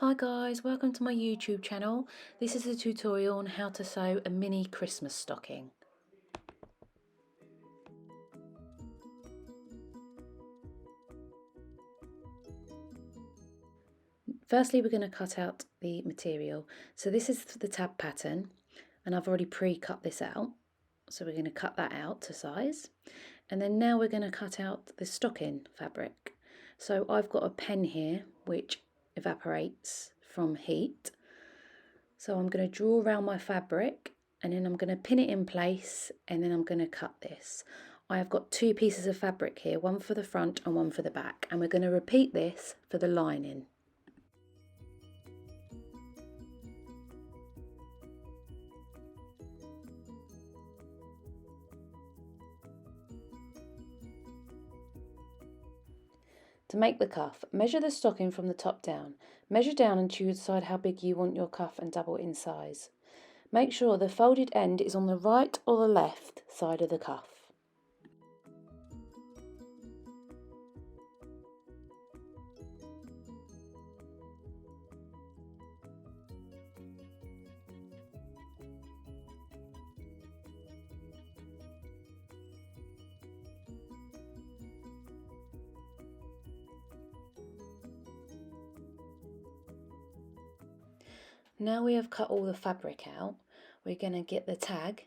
Hi guys, welcome to my YouTube channel. This is a tutorial on how to sew a mini Christmas stocking. Firstly, we're going to cut out the material. So this is the tab pattern and I've already pre-cut this out. So we're going to cut that out to size. And then now we're going to cut out the stocking fabric. So I've got a pen here which evaporates from heat. So I'm going to draw around my fabric and then I'm going to pin it in place and then I'm going to cut this. I have got two pieces of fabric here, one for the front and one for the back, and we're going to repeat this for the lining. To make the cuff, measure the stocking from the top down. Measure down and decide how big you want your cuff and double it in size. Make sure the folded end is on the right or the left side of the cuff. Now we have cut all the fabric out, we're going to get the tag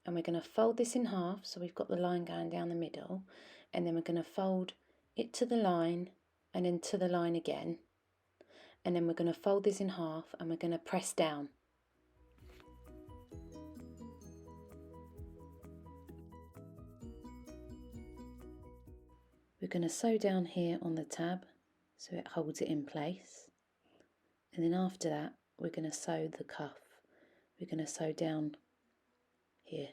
and we're going to fold this in half so we've got the line going down the middle, and then we're going to fold it to the line and then to the line again, and then we're going to fold this in half and we're going to press down. We're going to sew down here on the tab so it holds it in place. And then after that, we're going to sew the cuff. We're going to sew down here.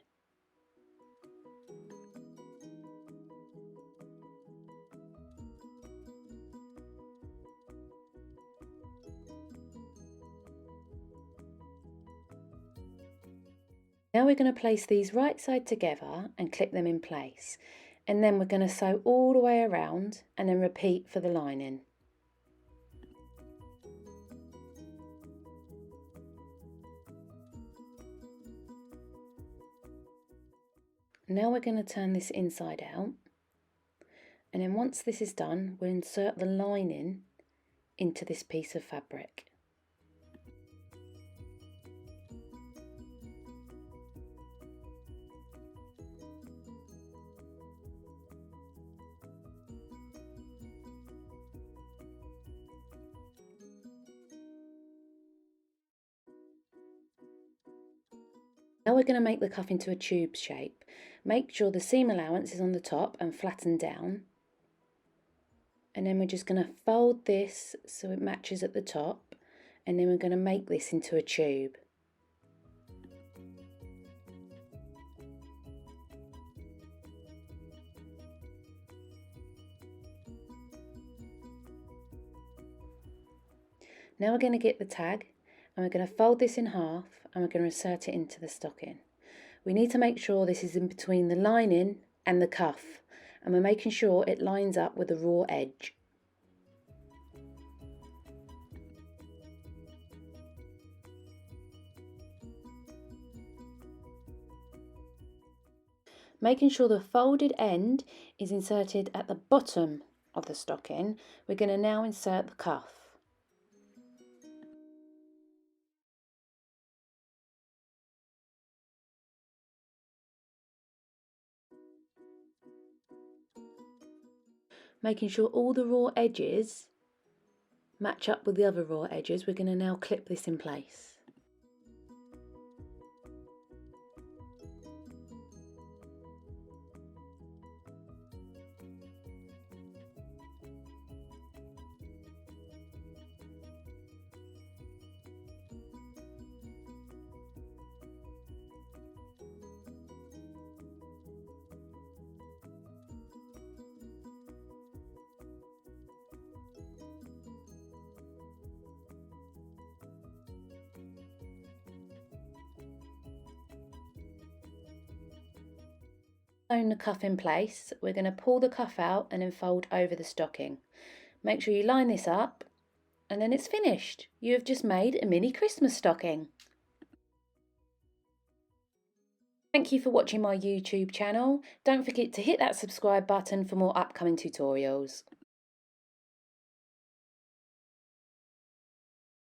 Now we're going to place these right side together and clip them in place. And then we're going to sew all the way around and then repeat for the lining. Now we're going to turn this inside out, and then once this is done, we'll insert the lining into this piece of fabric. Now we're going to make the cuff into a tube shape. Make sure the seam allowance is on the top and flatten down. And then we're just going to fold this so it matches at the top, and then we're going to make this into a tube. Now we're going to get the tag and we're going to fold this in half and we're going to insert it into the stocking. We need to make sure this is in between the lining and the cuff, and we're making sure it lines up with the raw edge. Making sure the folded end is inserted at the bottom of the stocking, we're going to now insert the cuff. Making sure all the raw edges match up with the other raw edges, we're going to now clip this in place. Sewn the cuff in place, we're going to pull the cuff out and then fold over the stocking. Make sure you line this up and then it's finished. You have just made a mini Christmas stocking. Thank you for watching my YouTube channel. Don't forget to hit that subscribe button for more upcoming tutorials.